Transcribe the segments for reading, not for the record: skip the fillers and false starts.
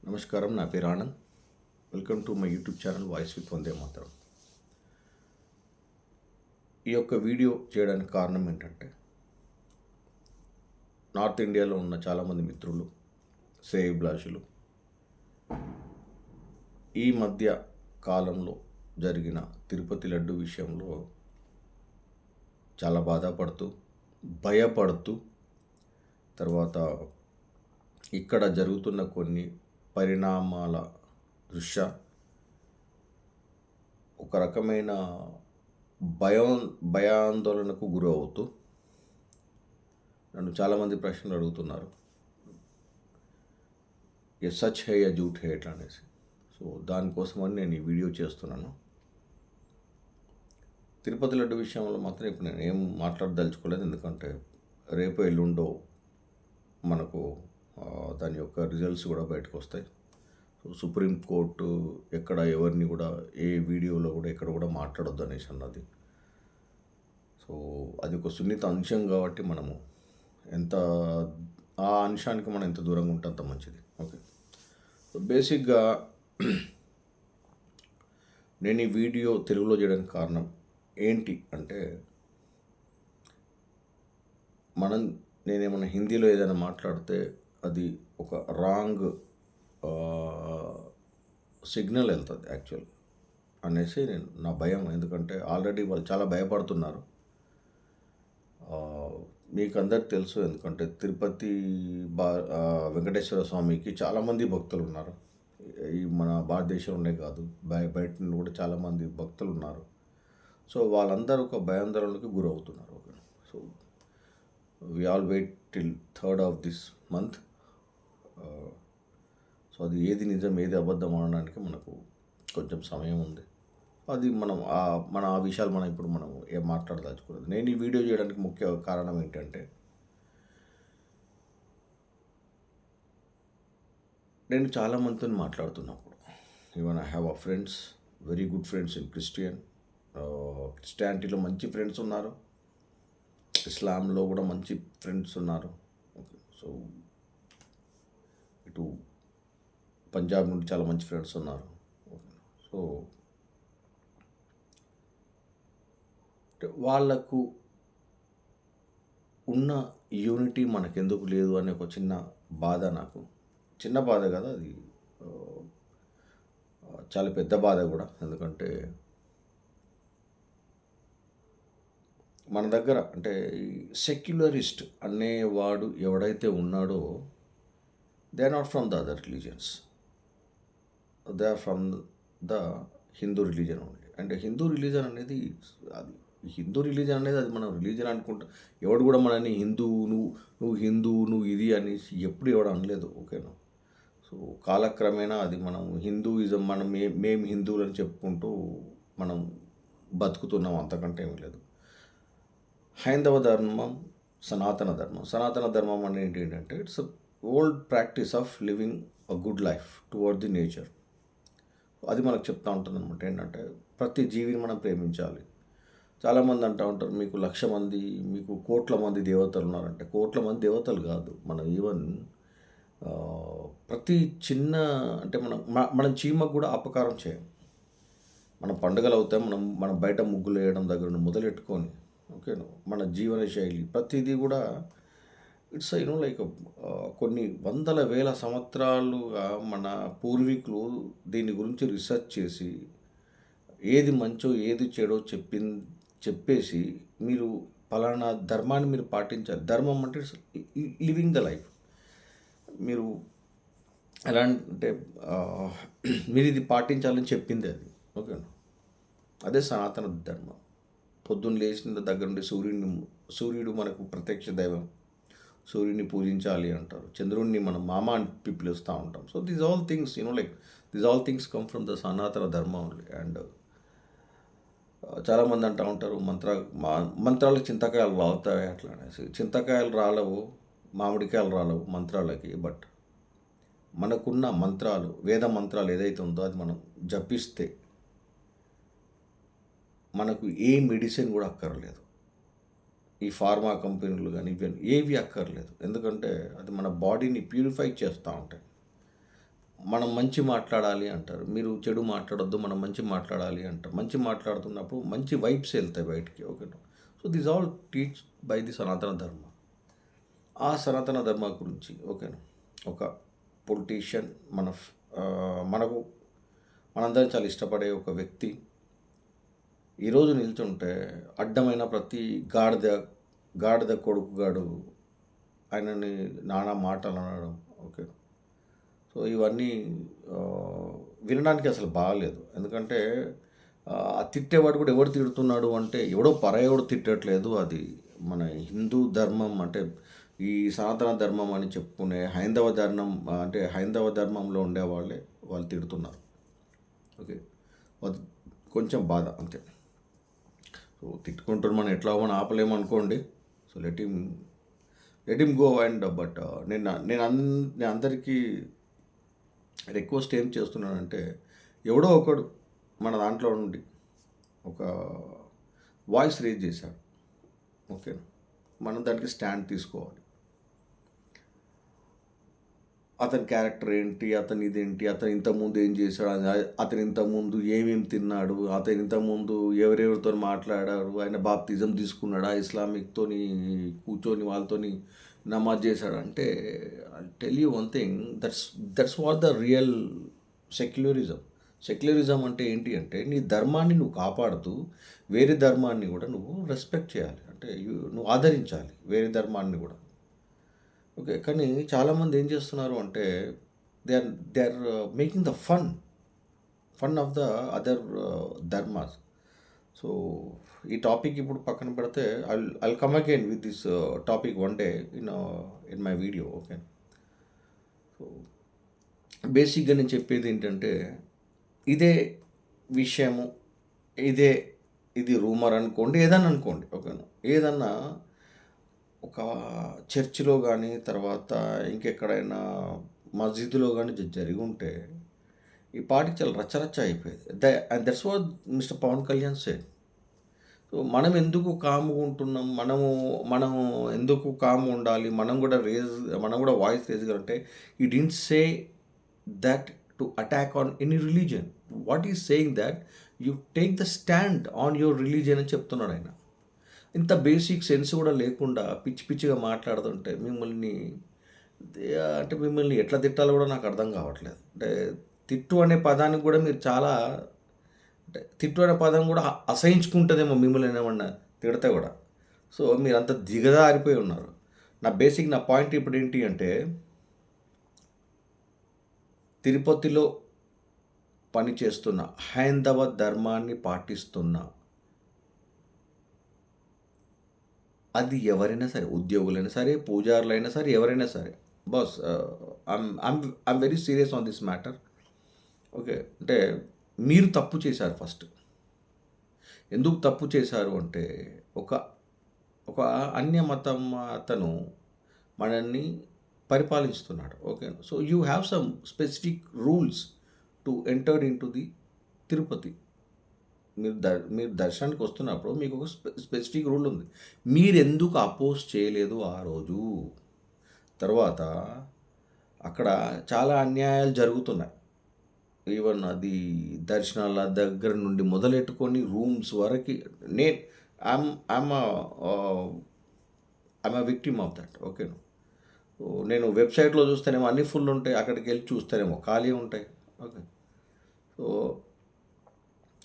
నమస్కారం, నా పేరు Anand. Welcome to my YouTube channel voice with Vande Mataram. ఈ యొక్క వీడియో చేయడానికి కారణం ఏంటంటే, నార్త్ ఇండియాలో ఉన్న చాలామంది మిత్రులు, శ్రేయోభిలాషులు ఈ మధ్య కాలంలో జరిగిన తిరుపతి లడ్డు విషయంలో చాలా బాధపడుతూ, భయపడుతూ, తర్వాత ఇక్కడ జరుగుతున్న కొన్ని పరిణామాల దృష్ట్యా ఒక రకమైన భయాందోళనకు గురవుతూ నన్ను చాలామంది ప్రశ్నలు అడుగుతున్నారు. ఏ సచ్ హే యా జూట్ హే ఎట్లా అనేసి. సో దానికోసమని నేను ఈ వీడియో చేస్తున్నాను. తిరుపతి లడ్డు విషయంలో మాత్రం ఇప్పుడు నేను ఏం మాట్లాడదలుచుకోలేదు, ఎందుకంటే రేపు ఎల్లుండో మనకు దాని యొక్క రిజల్ట్స్ కూడా బయటకు వస్తాయి. సో సుప్రీంకోర్టు ఎక్కడ ఎవరిని కూడా ఏ వీడియోలో కూడా ఎక్కడ కూడా మాట్లాడొద్దు అనేసి అన్నది. సో అది ఒక సున్నిత అంశం కాబట్టి మనము ఆ అంశానికి మనం ఎంత దూరంగా ఉంటే అంత మంచిది. ఓకే, సో బేసిక్గా నేను ఈ వీడియో తెలుగులో చేయడానికి కారణం ఏంటి అంటే, నేనేమన్నా హిందీలో ఏదైనా మాట్లాడితే అది ఒక రాంగ్ సిగ్నల్ వెళ్తుంది యాక్చువల్ అనేసి నా భయం. ఎందుకంటే ఆల్రెడీ వాళ్ళు చాలా భయపడుతున్నారు. మీకు అందరికి తెలుసు, ఎందుకంటే తిరుపతి వెంకటేశ్వర స్వామికి చాలామంది భక్తులు ఉన్నారు. ఈ మన భారతదేశంలోనే కాదు, బయట నుండి కూడా చాలామంది భక్తులు ఉన్నారు. సో వాళ్ళందరూ ఒక భయాందోళనకు గురవుతున్నారు. Okay, so we all wait till 3rd of this month. So అది ఏది నిజం ఏది అబద్ధం అనడానికి మనకు కొంచెం సమయం ఉంది. అది మన ఆ విషయాలు ఇప్పుడు మనం ఏం మాట్లాడదలుచుకోలేదు. నేను ఈ వీడియో చేయడానికి ముఖ్య కారణం ఏంటంటే, నేను చాలామందితో మాట్లాడుతున్నప్పుడు, even I have friends, very good friends in క్రిస్టియానిటీలో మంచి ఫ్రెండ్స్ ఉన్నారు, ఇస్లాంలో కూడా మంచి ఫ్రెండ్స్ ఉన్నారు. ఓకే, సో ఇటు పంజాబ్ నుండి చాలా మంచి ఫ్రెండ్స్ ఉన్నారు. సో వాళ్ళకు ఉన్న యూనిటీ మనకెందుకు లేదు అనే ఒక చిన్న బాధ, నాకు చిన్న బాధ కదా, అది చాలా పెద్ద బాధ కూడా. ఎందుకంటే మన దగ్గర అంటే ఈ సెక్యులరిస్ట్ అనేవాడు ఎవడైతే ఉన్నాడో, they are not from the other religions, they are from the Hindu religion only. అంటే హిందూ రిలీజన్ అనేది అది మనం రిలీజన్ అనుకుంటా. ఎవడు కూడా మనని నువ్వు హిందూ నువ్వు ఇది అని ఎప్పుడు ఎవడు అనలేదు. ఓకేనా. సో కాలక్రమేణా అది మనం హిందూయిజం, మేము హిందువులు అని చెప్పుకుంటూ మనం బతుకుతున్నాం, అంతకంటే ఏమీ లేదు. హైందవ ధర్మం, సనాతన ధర్మం అనేది ఏంటంటే, it's old practice of living a good life towards the nature. అది మనకు చెప్తూ ఉంటుంది అనమాట. ఏంటంటే ప్రతి జీవిని మనం ప్రేమించాలి. చాలామంది అంటూ ఉంటారు, మీకు 1,00,000 మంది, మీకు కోట్ల మంది దేవతలు ఉన్నారంటే, కోట్ల మంది దేవతలు కాదు. మనం ఈవెన్ ప్రతి చిన్న అంటే మనం చీమకు కూడా అపకారం చేయం. మన పండుగలు అవుతాయి, మనం బయట ముగ్గులు వేయడం దగ్గర నుండి మొదలెట్టుకొని, ఓకేనా, మన జీవన శైలి ప్రతిదీ కూడా ఇట్స్ లైక్ కొన్ని వందల వేల సంవత్సరాలుగా మన పూర్వీకులు దీని గురించి రీసెర్చ్ చేసి ఏది మంచో ఏది చెడో చెప్పేసి మీరు పలానా ధర్మాన్ని మీరు పాటించాలి. ధర్మం అంటే లివింగ్ ద లైఫ్. మీరు ఎలా అంటే మీరు ఇది పాటించాలని చెప్పింది అది. ఓకేనా, అదే సనాతన ధర్మం. పొద్దున్న లేచిన దగ్గర నుండి సూర్యుడు మనకు ప్రత్యక్ష దైవం. సూర్యుడిని పూజించాలి అంటారు, చంద్రుడిని మనం మామ అని పిలుస్తూ ఉంటాం. So these all things come from the సనాతన ధర్మం ఓన్లీ. అండ్ చాలామంది అంటూ ఉంటారు, మంత్రాలకు చింతకాయలు రాలుతాయి అట్లా అనేసి. చింతకాయలు రాలవు, మామిడికాయలు రాలవు మంత్రాలకి. బట్ మనకున్న మంత్రాలు, వేద మంత్రాలు ఏదైతే ఉందో అది మనం జపిస్తే మనకు ఏ మెడిసిన్ కూడా అక్కర్లేదు. ఈ ఫార్మా కంపెనీలు కానీ ఏవి అక్కర్లేదు. ఎందుకంటే అది మన బాడీని ప్యూరిఫై చేస్తూ ఉంటాయి. మనం మంచి మాట్లాడాలి అంటారు. మీరు చెడు మాట్లాడొద్దు, మనం మంచి మాట్లాడాలి అంటారు. మంచి మాట్లాడుతున్నప్పుడు మంచి వైబ్స్ వెళ్తాయి బయటికి. ఓకేనా. So this all teach by the Sanatana ధర్మ. ఆ సనాతన ధర్మ గురించి ఓకేనా. ఒక పొలిటీషియన్ మనకు మనందరం చాలా ఇష్టపడే ఒక వ్యక్తి ఈరోజు నిల్చుంటే అడ్డమైన ప్రతి గాడిద కొడుకుగాడు ఆయనని నానా మాటలు అనడం. ఓకే. సో ఇవన్నీ వినడానికి అసలు బాగలేదు. ఎందుకంటే ఆ తిట్టేవాడు కూడా ఎవడు తిడుతున్నాడు అంటే ఎవడో పరాయోడు తిట్టట్లేదు. అది మన హిందూ ధర్మం అంటే ఈ సనాతన ధర్మం అని చెప్పుకునే హైందవ ధర్మం అంటే హైందవ ధర్మంలో ఉండేవాళ్ళే వాళ్ళు తిడుతున్నారు. ఓకే. అది కొంచెం బాధ అంతే. సో తిట్టుకుంటారు, మనం ఎట్లా మనం ఆపలేమనుకోండి. So let him go and but నేను అందరికీ రిక్వెస్ట్ ఏం చేస్తున్నానంటే ఎవడో ఒకడు మన దాంట్లో నుండి ఒక వాయిస్ రేజ్ చేశాడు. ఓకే. మనం దానికి స్టాండ్ తీసుకోవాలి. అతని క్యారెక్టర్ ఏంటి, అతని ఇదేంటి, అతను ఇంతకుముందు ఏం చేశాడు, అతను ఇంతకుముందు ఏమేమి తిన్నాడు, అతను ఇంతకుముందు ఎవరెవరితో మాట్లాడారు, ఆయన బాప్తిజం తీసుకున్నాడా, ఇస్లామిక్తోని కూర్చొని వాళ్ళతోని నమాజ్ చేశాడు అంటే I tell you one thing, that's what the real secularism. Secularism అంటే ఏంటి అంటే నీ ధర్మాన్ని నువ్వు కాపాడుతూ వేరే ధర్మాన్ని కూడా నువ్వు రెస్పెక్ట్ చేయాలి. అంటే నువ్వు ఆదరించాలి వేరే ధర్మాన్ని కూడా. ఓకే. కానీ చాలామంది ఏం చేస్తున్నారు అంటే they are making the fun of the other dharmas. So ఈ టాపిక్ ఇప్పుడు పక్కన పెడితే I'll come again with this topic one day in my video. Okay. So బేసిక్గా నేను చెప్పేది ఏంటంటే ఇదే విషయము, ఇది రూమర్ అనుకోండి, ఏదన్నా అనుకోండి. ఓకేనా. ఏదన్నా ఒక చర్చిలో కానీ తర్వాత ఇంకెక్కడైనా మస్జిద్లో కానీ జరిగి ఉంటే ఈ పాటికి చాలా రచ్చరచ్చ అయిపోయేది. And that's what mister Pawan Kalyan said. So మనం ఎందుకు కామ్గా ఉంటున్నాం, మనము ఎందుకు కామ్గా ఉండాలి, మనం కూడా voice raise he didn't say that to attack on any religion. What is saying that you take the stand on your religion అని చెప్తున్నాడు ఆయన. ఇంత బేసిక్ సెన్స్ కూడా లేకుండా పిచ్చి పిచ్చిగా మాట్లాడుతుంటే మిమ్మల్ని ఎట్లా తిట్టాలో కూడా నాకు అర్థం కావట్లేదు. అంటే తిట్టు అనే పదానికి కూడా మీరు చాలా అంటే తిట్టు అనే పదం కూడా అసహించుకుంటుందేమో మిమ్మల్ని ఏమన్నా తిడితే కూడా. సో మీరు అంత దిగజారిపోయి ఉన్నారు. నా పాయింట్ ఇప్పుడు ఏంటి అంటే తిరుపతిలో పనిచేస్తున్న హైందవ ధర్మాన్ని పాటిస్తున్న అది ఎవరైనా సరే, ఉద్యోగులైనా సరే, పూజారులైనా సరే, ఎవరైనా సరే, boss I'm very serious on this matter. Okay. అంటే మీరు తప్పు చేశారు ఫస్ట్. ఎందుకు తప్పు చేశారు అంటే ఒక ఒక అన్య మతం అతను మనల్ని పరిపాలిస్తున్నాడు. Okay. So you have some specific rules to enter in to the Tirupati. మీరు దర్శనానికి వస్తున్నప్పుడు మీకు ఒక స్పెసిఫిక్ రూల్ ఉంది. మీరెందుకు అపోజ్ చేయలేదు ఆ రోజు? తర్వాత అక్కడ చాలా అన్యాయాలు జరుగుతున్నాయి. ఈవెన్ అది దర్శనాల దగ్గర నుండి మొదలెట్టుకొని రూమ్స్ వరకు I'm victim of that. Okay. నేను వెబ్సైట్లో చూస్తేనేమో అన్నీ ఫుల్ ఉంటాయి, అక్కడికి వెళ్ళి చూస్తేనేమో ఖాళీ ఉంటాయి. ఓకే. సో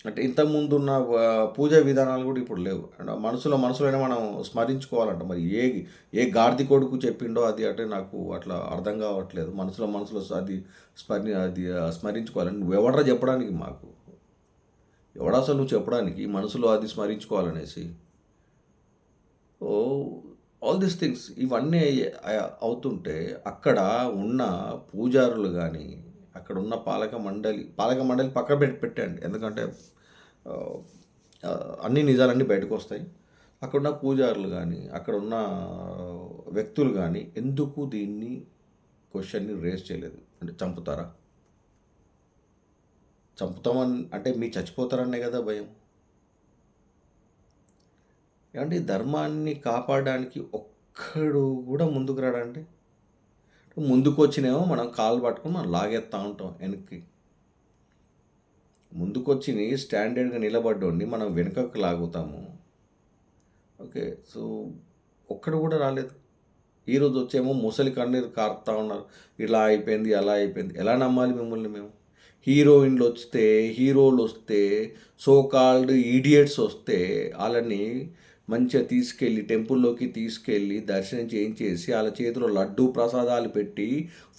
అంటే ఇంతకుముందు ఉన్న పూజా విధానాలు కూడా ఇప్పుడు లేవు. అండ్ మనసులోనే మనం స్మరించుకోవాలంట. మరి ఏ గాడిద కొడుకు చెప్పిండో అది అంటే నాకు అట్లా అర్థం కావట్లేదు. మనసులో అది స్మరించుకోవాలని నువ్వెవడరా చెప్పడానికి మాకు? ఎవడా అసలు నువ్వు చెప్పడానికి మనసులో అది స్మరించుకోవాలనేసి? ఓ ఆల్ దీస్ థింగ్స్ ఇవన్నీ అవుతుంటే అక్కడ ఉన్న పూజారులు కానీ అక్కడ ఉన్న పాలక మండలి పక్కన పెట్టండి. ఎందుకంటే అన్ని నిజాలన్నీ బయటకు వస్తాయి. అక్కడున్న పూజారులు కానీ అక్కడ ఉన్న వ్యక్తులు కానీ ఎందుకు దీన్ని క్వశ్చన్ని రేస్ చేయలేదు? అంటే చంపుతామని అంటే మీరు చచ్చిపోతారనే కదా భయం. ఏమంటే ధర్మాన్ని కాపాడడానికి ఒక్కడు కూడా ముందుకు రాడండి. ముందుకు వచ్చినేమో మనం కాళ్ళు పట్టుకొని మనం లాగేస్తూ ఉంటాం వెనక్కి. ముందుకొచ్చి స్టాండర్డ్గా నిలబడ్డండి మనం వెనుకకు లాగుతాము. ఓకే. సో ఒక్కడు కూడా రాలేదు. ఈరోజు వచ్చేమో ముసలి కన్నీరు కారుతా ఉన్నారు. ఇలా అయిపోయింది, అలా అయిపోయింది. ఎలా నమ్మాలి మిమ్మల్ని మేము? హీరోయిన్లు వస్తే, హీరోలు వస్తే, సో కాల్డ్ ఈడియట్స్ వస్తే వాళ్ళని మంచిగా తీసుకెళ్ళి టెంపుల్లోకి తీసుకెళ్ళి దర్శనం చేయించేసి వాళ్ళ చేతిలో లడ్డూ ప్రసాదాలు పెట్టి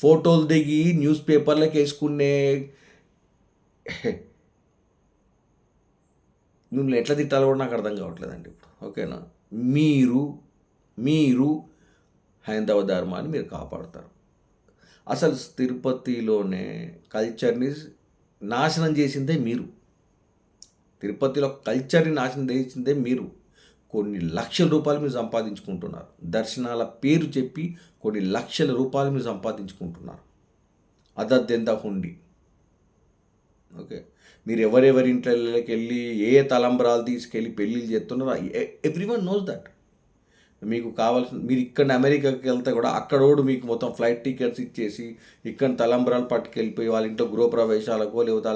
ఫోటోలు దిగి న్యూస్ పేపర్లకు వేసుకునే మిమ్మల్ని ఎట్లా తిట్టాలో కూడా నాకు అర్థం కావట్లేదండి ఇప్పుడు. ఓకేనా? మీరు మీరు హైందవ ధర్మాన్ని మీరు కాపాడుతారు. అసలు తిరుపతిలోనే కల్చర్ని నాశనం చేసిందే మీరు. తిరుపతిలో కల్చర్ని నాశనం చేసిందే మీరు. కొన్ని లక్షల రూపాయలు మీరు సంపాదించుకుంటున్నారు. దర్శనాల పేరు చెప్పి కొన్ని లక్షల రూపాయలు మీరు సంపాదించుకుంటున్నారు. అదద్దెంత హుండి. ఓకే. మీరు ఎవరెవరి ఇంట్లోకి వెళ్ళి ఏ తలంబరాలు తీసుకెళ్ళి పెళ్ళిళ్ళు చేస్తున్నారో ఎవ్రీవన్ నోస్ దట్. మీకు కావాల్సిన మీరు ఇక్కడ అమెరికాకి వెళ్తే కూడా అక్కడోడు మీకు మొత్తం ఫ్లైట్ టికెట్స్ ఇచ్చేసి ఇక్కడ తలంబరాలు పట్టుకెళ్ళిపోయి వాళ్ళ ఇంట్లో గృహప్రవేశాలకో లేకపోతే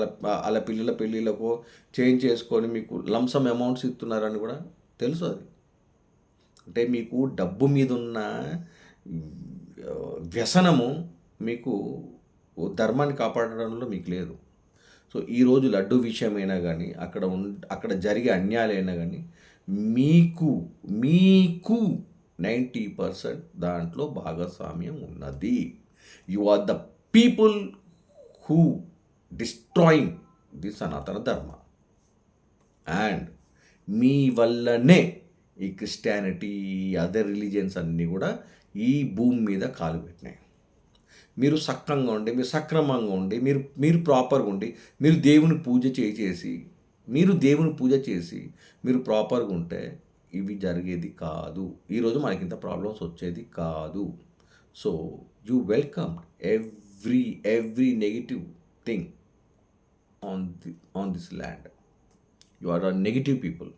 వాళ్ళ పిల్లల పెళ్ళిళ్ళకో చేంజ్ చేసుకొని మీకు లంసమ్ అమౌంట్స్ ఇస్తున్నారని కూడా తెలుసు. అది అంటే మీకు డబ్బు మీద ఉన్న వ్యసనము మీకు ధర్మాన్ని కాపాడడంలో మీకు లేదు. సో ఈరోజు లడ్డు విషయమైనా కానీ అక్కడ జరిగే అన్యాయాలైనా కానీ మీకు 90% దాంట్లో భాగస్వామ్యం ఉన్నది. You are the people who destroying the Sanatana Dharma. And మీ వల్లనే ఈ క్రిస్టియానిటీ అదర్ రిలీజియన్స్ అన్నీ కూడా ఈ భూమి మీద కాలు పెట్టినాయి. మీరు సక్రంగా ఉండి, మీరు సక్రమంగా ఉండి, మీరు ప్రాపర్గా ఉండి, మీరు దేవుని పూజ చేసి మీరు ప్రాపర్గా ఉంటే ఇవి జరిగేది కాదు. ఈరోజు మనకి ఇంత ప్రాబ్లమ్స్ వచ్చేది కాదు. So you welcome every negative thing on this land. You are a negative people.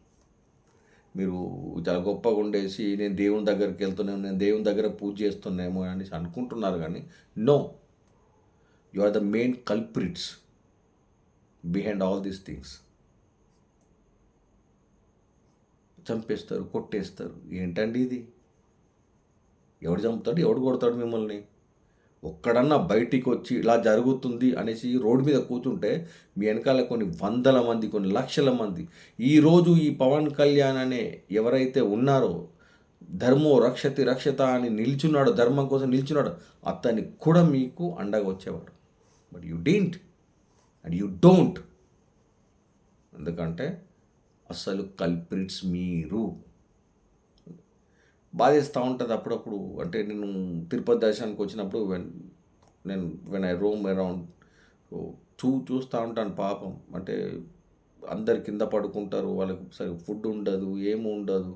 మీరు చాలా గొప్పగా ఉండేసి నేను దేవుని దగ్గరికి వెళ్తున్నాను, నేను దేవుని దగ్గర పూజ చేస్తున్నామో అనేసి అనుకుంటున్నారు. కానీ no, you are the main culprits behind all these things. చంపేస్తారు, కొట్టేస్తారు. ఏంటండి ఇది? ఎవడు చంపుతాడు, ఎవడు కొడతాడు మిమ్మల్ని? ఒక్కడన్నా బయటికి వచ్చి ఇలా జరుగుతుంది అనేసి రోడ్డు మీద కూర్చుంటే మీ వెనకాల కొన్ని వందల మంది, కొన్ని లక్షల మంది. ఈరోజు ఈ పవన్ కళ్యాణ్ అనే ఎవరైతే ఉన్నారో, ధర్మో రక్షతి రక్షత అని నిల్చున్నాడు, ధర్మం కోసం నిల్చున్నాడు, అతన్ని కూడా మీకు అండగా వచ్చేవాడు. But you didn't and you don't. ఎందుకంటే అసలు కల్ప్రిట్స్ మీరు. బాధేస్తూ ఉంటుంది అప్పుడప్పుడు. అంటే నేను తిరుపతి దర్శనానికి వచ్చినప్పుడు వెన్ ఐ రోమ్ అరౌండ్ చూస్తూ ఉంటాను పాపం. అంటే అందరు కింద పడుకుంటారు, వాళ్ళకి సరిగ్గా ఫుడ్ ఉండదు, ఏమి ఉండదు.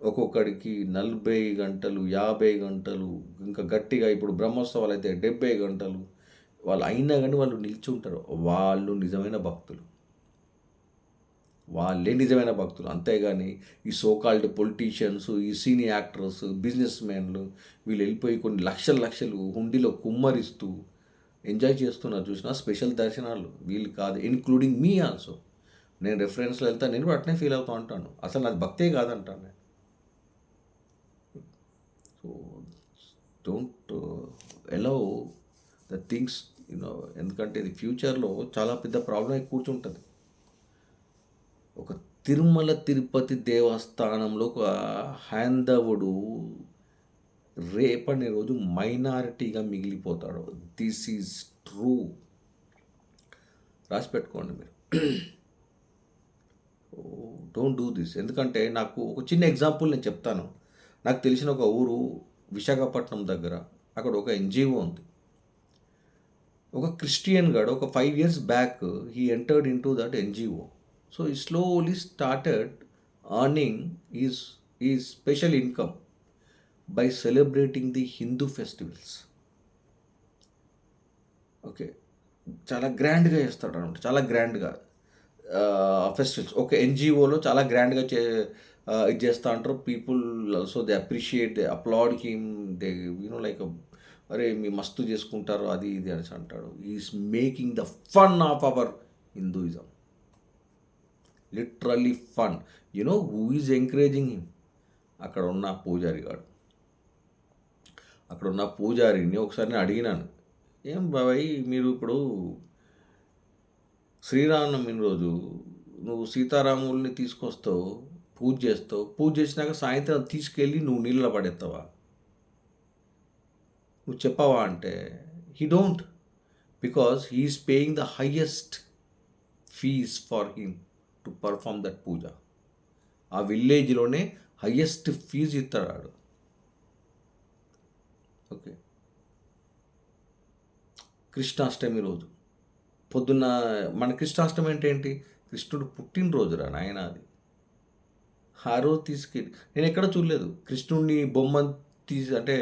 ఒక్కొక్కడికి 40 గంటలు, 50 గంటలు, ఇంకా గట్టిగా ఇప్పుడు బ్రహ్మోత్సవాలు అయితే 70 గంటలు. వాళ్ళు అయినా కానీ వాళ్ళు నిల్చుంటారు. వాళ్ళు నిజమైన భక్తులు. వాళ్ళే నిజమైన భక్తులు. అంతేగాని ఈ సోకాల్డ్ పొలిటీషియన్స్, ఈ సీనియర్ యాక్టర్స్, బిజినెస్ మ్యాన్లు వీళ్ళు వెళ్ళిపోయి కొన్ని లక్షలు హుండీలో కుమ్మరిస్తూ ఎంజాయ్ చేస్తున్నారు. చూసిన స్పెషల్ దర్శనాలు వీళ్ళు కాదు, ఇన్క్లూడింగ్ మీ ఆల్సో. నేను రెఫరెన్స్లో వెళ్తాను, నేను కూడా అట్నే ఫీల్ అవుతూ ఉంటాను. అసలు నాది భక్తే కాదంటాను నేను. So don't allow the things ఎందుకంటే ఇది ఫ్యూచర్లో చాలా పెద్ద ప్రాబ్లం కూర్చుంటుంది. ఒక తిరుమల తిరుపతి దేవస్థానంలో ఒక హైందవుడు రేపటి రోజు మైనారిటీగా మిగిలిపోతాడు. This is true. రాసి పెట్టుకోండి మీరు. Don't do this. ఎందుకంటే నాకు ఒక చిన్న ఎగ్జాంపుల్ నేను చెప్తాను. నాకు తెలిసిన ఒక ఊరు విశాఖపట్నం దగ్గర, అక్కడ ఒక ఎన్జిఓ ఉంది. ఒక క్రిస్టియన్ గాడు ఒక 5 years back he entered in to that NGO. So he slowly started earning his special income by celebrating the Hindu festivals. Okay. చాలా గ్రాండ్గా చేస్తాడు అనమాట. చాలా గ్రాండ్గా ఫెస్టివల్స్. ఒక ఎన్జిఓలో చాలా గ్రాండ్గా ఇది చేస్తూ ఉంటారు. People also they appreciate, they applaud him, they like అరే మీ మస్తు చేసుకుంటారు అది ఇది అనేసి అంటాడు. Is making the fun of our Hinduism. Literally fun. Who is encouraging him? అక్కడ ఉన్న పూజారి గాడు. అక్కడ ఉన్న పూజారిని ఒకసారి నేను అడిగినాను, ఏం బాబాయ్ మీరు ఇప్పుడు శ్రీరామనవమి రోజు నువ్వు సీతారాముల్ని తీసుకొస్తావు, పూజ చేస్తావు, పూజ చేసినాక సాయంత్రం తీసుకెళ్ళి నువ్వు నీళ్ళలో పడేస్తావా? నువ్వు చెప్పవా అంటే, he don't, because he is paying the highest fees for him to perform that puja. ఆ విలేజ్లోనే హయ్యెస్ట్ ఫీజు ఇస్తాడు. ఓకే, కృష్ణాష్టమి రోజు పొద్దున్న మన కృష్ణాష్టమి అంటే ఏంటి? కృష్ణుడు పుట్టినరోజురా నాయన అది. ఆ రోజు తీసుకెళ్ళి నేను ఎక్కడ చూడలేదు కృష్ణుడిని బొమ్మను అంటే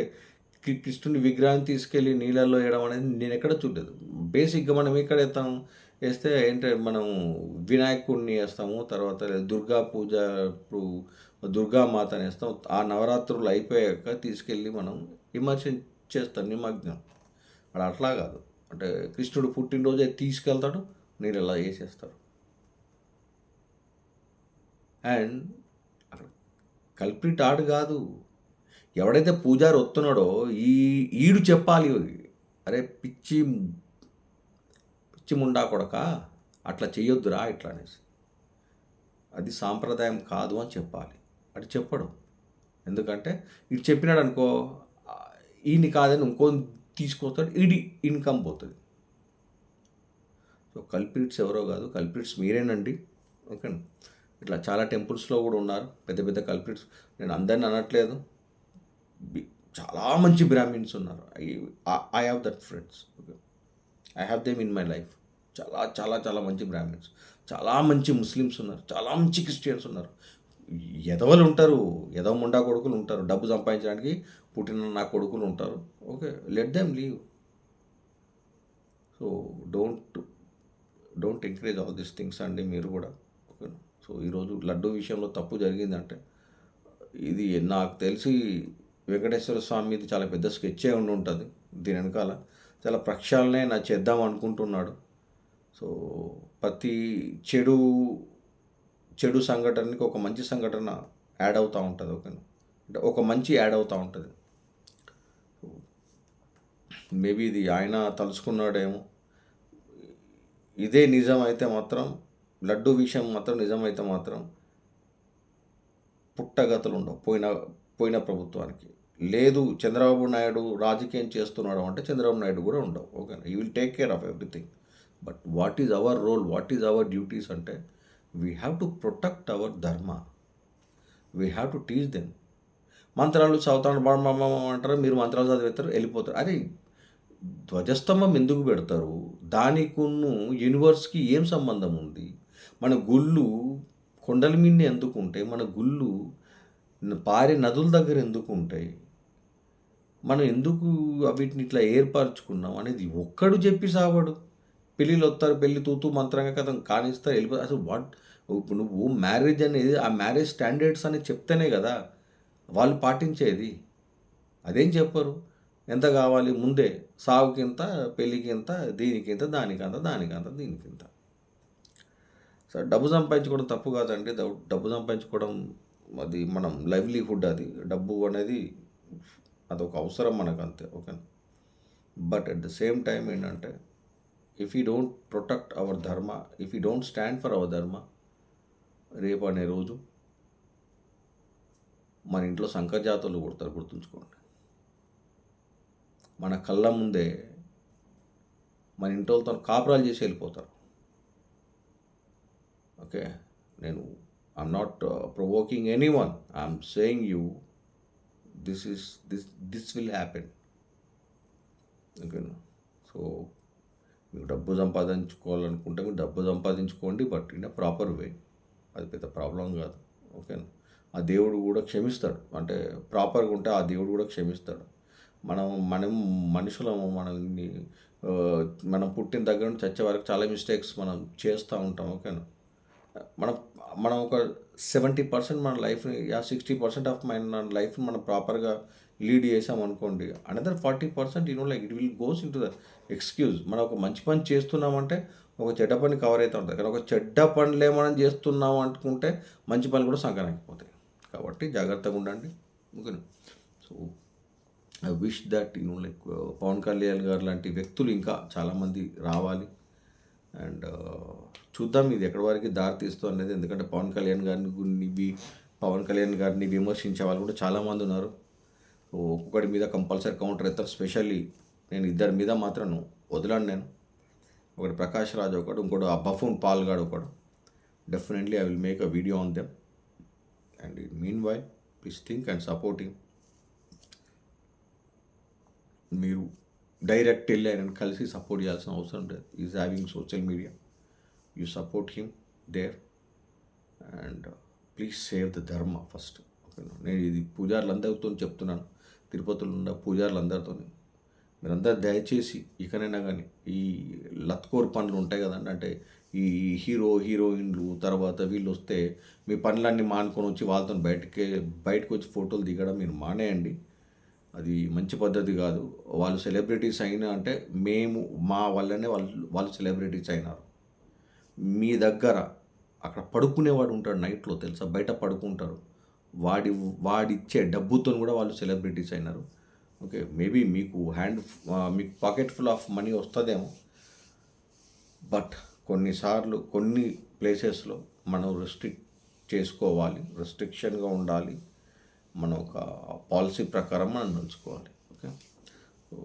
కృష్ణుని విగ్రహాన్ని తీసుకెళ్ళి నీళ్ళల్లో వేయడం అనేది నేను ఎక్కడ చూడలేదు. బేసిక్గా మనం ఎక్కడ వేస్తే ఏంటంటే మనం వినాయకుడిని వేస్తాము, తర్వాత దుర్గా పూజ ఇప్పుడు దుర్గామాతని వేస్తాం. ఆ నవరాత్రులు అయిపోయాక తీసుకెళ్ళి మనం ఇమర్షన్ చేస్తాం, నిమగ్నం. అది అట్లా కాదు. అంటే కృష్ణుడు పుట్టినరోజే తీసుకెళ్తాడు, నీళ్ళు ఇలా వేసేస్తారు. అండ్ అక్కడ కల్ప్రిట్ ఆడు కాదు, ఎవడైతే పూజారి వస్తున్నాడో ఈడు చెప్పాలి, అరే పిచ్చి ముండా కొడక అట్లా చెయ్యొద్దురా ఇట్లా అనేసి. అది సాంప్రదాయం కాదు అని చెప్పాలి. అది చెప్పడు. ఎందుకంటే ఇటు చెప్పినాడు అనుకో, ఈయన కాదని ఇంకో తీసుకొస్తాడు, ఇన్కమ్ పోతుంది. సో కల్ప్రిట్స్ ఎవరో కాదు, కల్ప్రిట్స్ మీరేనండి. ఓకే, ఇట్లా చాలా టెంపుల్స్లో కూడా ఉన్నారు పెద్ద పెద్ద కల్ప్రిట్స్. నేను అందరిని అనట్లేదు, చాలా మంచి బ్రాహ్మిన్స్ ఉన్నారు. I have that friends. Okay, I have them in my life. చాలా చాలా చాలా మంచి బ్రాహ్మిన్స్, చాలా మంచి ముస్లిమ్స్ ఉన్నారు, చాలా మంచి క్రిస్టియన్స్ ఉన్నారు. ఎదవలు ఉంటారు, ఎదవ ముండా కొడుకులు ఉంటారు, డబ్బు సంపాదించడానికి పుట్టిన నా కొడుకులు ఉంటారు. Okay, let them leave. So don't encourage all these things అండి మీరు కూడా. ఓకే, సో ఈరోజు లడ్డు విషయంలో తప్పు జరిగిందంటే ఇది నాకు తెలిసి వెంకటేశ్వర స్వామిది చాలా పెద్ద స్కెచ్చే ఉండి ఉంటుంది. దీని వెనకాల చాలా ప్రక్షాళనే నా చేద్దాం అనుకుంటున్నాడు. సో ప్రతి చెడు సంఘటనకి ఒక మంచి సంఘటన యాడ్ అవుతూ ఉంటుంది. ఓకేనా, అంటే ఒక మంచి యాడ్ అవుతూ ఉంటుంది. మేబీ ఇది ఆయన తలుచుకున్నాడేమో. ఇదే నిజం అయితే మాత్రం, లడ్డు విషయం మాత్రం నిజమైతే మాత్రం పుట్టగతులు ఉండవు పోయిన ప్రభుత్వానికి. లేదు చంద్రబాబు నాయుడు రాజకీయం చేస్తున్నాడు అంటే చంద్రబాబు నాయుడు కూడా ఉండవు. ఓకేనా, you will take care of everything. But what is our role, what is our duties అంటే we have to protect our dharma, we have to teach them. మంత్రాలు చదువుతాను బామ్మ అంటారు, మీరు మంత్రాలు చదివేస్తారు వెళ్ళిపోతారు. అరే ధ్వజస్తంభం ఎందుకు పెడతారు? దానికున్ను యూనివర్స్కి ఏం సంబంధం ఉంది? మన గుళ్ళు కొండల మీద ఎందుకు ఉంటాయి? మన గుళ్ళు పారే నదుల దగ్గర ఎందుకు ఉంటాయి? మనం ఎందుకు వీటిని ఇట్లా ఏర్పరచుకున్నాం అనేది ఒక్కడు చెప్పి సావాడు. పెళ్ళిళ్ళు వస్తారు, పెళ్ళి తూతూ మంత్రంగా కదా కానిస్తారు, వెళ్ళిపోతారు. అసలు ఇప్పుడు నువ్వు మ్యారేజ్ అనేది ఆ మ్యారేజ్ స్టాండర్డ్స్ అని చెప్తేనే కదా వాళ్ళు పాటించేది. అదేం చెప్పరు. ఎంత కావాలి ముందే, సాగుకింత, పెళ్ళికింత, దీనికింత, దానికంత, దీనికింత. సో డబ్బు సంపాదించుకోవడం తప్పు కాదండి. డబ్బు సంపాదించుకోవడం అది మనం లైవ్లీహుడ్. అది డబ్బు అనేది అదొక అవసరం మనకు, అంతే. Okay, but at the same time ఏంటంటే if you don't protect our dharma, if you don't stand for our dharma, రేపు అనే రోజు మన ఇంట్లో సంకరజాతలు కొడతారు, గుర్తుంచుకోండి. మన కళ్ళ ముందే మన ఇంటితో కాపురాలు చేసి వెళ్ళిపోతారు. ఓకే, నేను I'm not provoking anyone, I'm saying you this will happen. ఓకేనా, సో మీకు డబ్బు సంపాదించుకోవాలనుకుంటే మీరు డబ్బు సంపాదించుకోండి, but in a proper way. అది పెద్ద ప్రాబ్లం కాదు. ఓకేనా, ఆ దేవుడు కూడా క్షమిస్తాడు. అంటే ప్రాపర్గా ఉంటే ఆ దేవుడు కూడా క్షమిస్తాడు. మనం మనుషులము, మనం పుట్టిన దగ్గర నుంచి చచ్చే వరకు చాలా మిస్టేక్స్ మనం చేస్తూ ఉంటాం. ఓకేనా, మనం ఒక 70% మన లైఫ్ని 60% ఆఫ్ మన లైఫ్ని మనం ప్రాపర్గా లీడ్ చేసామనుకోండి, another 40% like it will goes into the excuse. మనం ఒక మంచి పని చేస్తున్నామంటే, ఒక చెడ్డ పని కవర్ అయితా ఉంటది. కానీ ఒక చెడ్డ పనులే మనం చేస్తున్నాం అనుకుంటే, మంచి పనులు కూడా సంకనాకిపోతాయి. కాబట్టి జాగ్రత్తగుండండి. ఓకేనా. So, I wish that like Pawan Kalyan garu లాంటి వ్యక్తులు ఇంకా చాలామంది రావాలి. అండ్ చూద్దాం ఇది ఎక్కడి వరకు దారి తీస్తుంది అనేది. ఎందుకంటే పవన్ కళ్యాణ్ గారిని విమర్శించే వాళ్ళు కూడా చాలామంది ఉన్నారు. సో ఒక్కొక్కడి మీద కంపల్సరీ కౌంటర్ అవుతారు. స్పెషల్లీ నేను ఇద్దరి మీద మాత్రం వదలను నేను. ఒకటి ప్రకాష్ రాజ్ ఒకడు, ఇంకోటి ఆ బఫూన్ పాల్ గాడు ఒకడు. Definitely I will make a video on them. And in meanwhile please think and supporting. మీరు డైరెక్ట్ వెళ్ళి ఆయనను కలిసి సపోర్ట్ చేయాల్సిన అవసరం లేదు. Is having social media, you support him there. And please save the dharma first. ఓకేనా. నేను ఇది పూజారులందరితో చెప్తున్నాను, తిరుపతిలో ఉన్న పూజారులందరితో. మీరందరూ దయచేసి ఇకనైనా కానీ ఈ లత్కోర్ పనులు ఉంటాయి కదండి, అంటే ఈ హీరోయిన్లు తర్వాత వీళ్ళు వస్తే మీ పనులన్నీ మానుకొని వచ్చి వాళ్ళతో బయటకు వచ్చి ఫోటోలు దిగడం మీరు మానేయండి. అది మంచి పద్ధతి కాదు. వాళ్ళు సెలబ్రిటీస్ అయినా అంటే మేము మా వల్లనే వాళ్ళు సెలబ్రిటీస్ అయినారు. మీ దగ్గర అక్కడ పడుకునేవాడు ఉంటాడు నైట్లో తెలుసా, బయట పడుకుంటారు. వాడిచ్చే డబ్బుతో కూడా వాళ్ళు సెలబ్రిటీస్ అయినారు. ఓకే, మేబీ మీకు పాకెట్ ఫుల్ ఆఫ్ మనీ వస్తుందేమో, బట్ కొన్నిసార్లు కొన్ని ప్లేసెస్లో మనం చేసుకోవాలి, రెస్ట్రిక్షన్గా ఉండాలి. మనం ఒక పాలసీ ప్రకారం మనం నడుచుకోవాలి. Okay, so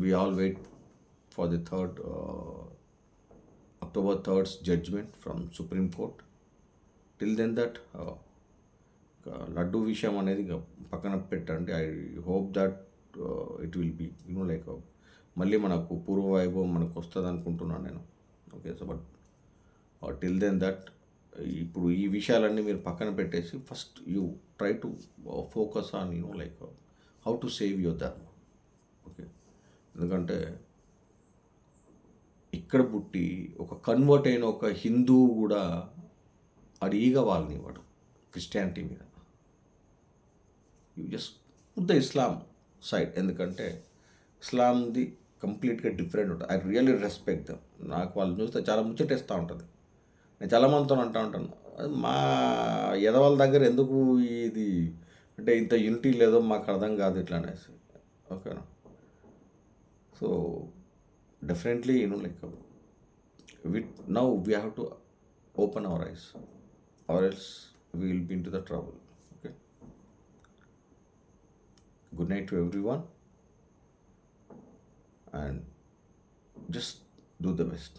we all wait for the October 3rd's judgment from Supreme Court. Till then that laddu విషయం అనేది పక్కన పెట్టండి. I hope that it will be like మళ్ళీ మనకు పూర్వ వైభవం మనకు వస్తుంది అనుకుంటున్నాను నేను. Okay, so but till then that ఇప్పుడు ఈ విషయాలన్నీ మీరు పక్కన పెట్టేసి first you try to focus on like how to save your dharma. Okay, ఎందుకంటే ఇక్కడ పుట్టి ఒక కన్వర్ట్ అయిన ఒక హిందువు కూడా అడిగా వాళ్ళని వాడు క్రిస్టియానిటీ మీద. You just the Islam side, ఎందుకంటే ఇస్లాంది కంప్లీట్గా డిఫరెంట్ ఉంటుంది. I really respect dum. నాకు వాళ్ళు చూస్తే చాలా ముచ్చటేస్తూ ఉంటుంది. నేను చాలామందితో అంటూ ఉంటాను, మా ఎదవాళ్ళ దగ్గర ఎందుకు ఇది అంటే ఇంత యూనిటీ లేదో మాకు అర్థం కాదు ఇట్లా అనేసి. ఓకేనా. So definitely like now we have to open our eyes, or else we will be into the trouble. Okay, good night to everyone, and just do the best.